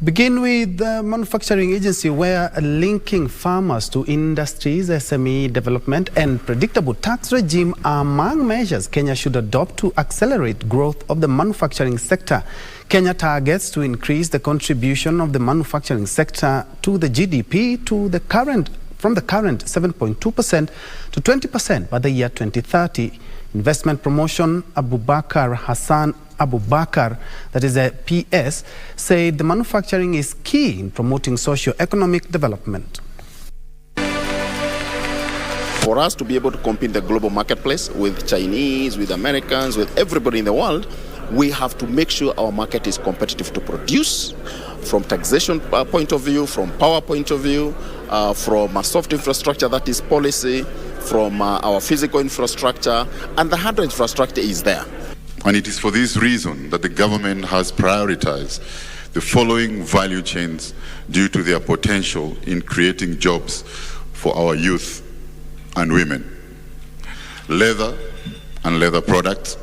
Begin with the manufacturing agency, where linking farmers to industries, SME development and predictable tax regime are among measures Kenya should adopt to accelerate growth of the manufacturing sector. Kenya targets to increase the contribution of the manufacturing sector to the GDP from the current 7.2% to 20% by the year 2030. Investment Promotion Abubakar Hassan Abubakar, that is a PS, said the manufacturing is key in promoting socio-economic development. For us to be able to compete in the global marketplace with Chinese, with Americans, with everybody in the world, we have to make sure our market is competitive to produce, from taxation point of view, from power point of view, from a soft infrastructure, that is policy, from our physical infrastructure, and the hard infrastructure is there. And it is for this reason that the government has prioritized the following value chains due to their potential in creating jobs for our youth and women: leather and leather products,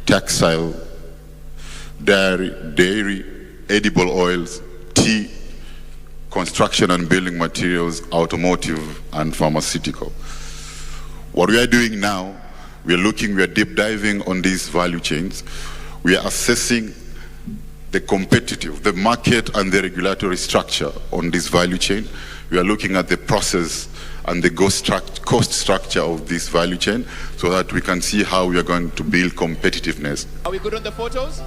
textile, dairy, edible oils, tea, construction and building materials, automotive and pharmaceutical. What we are doing now, we are deep diving on these value chains. We are assessing the market and the regulatory structure on this value chain. We are looking at the process and the cost structure of this value chain so that we can see how we are going to build competitiveness. Are we good on the photos?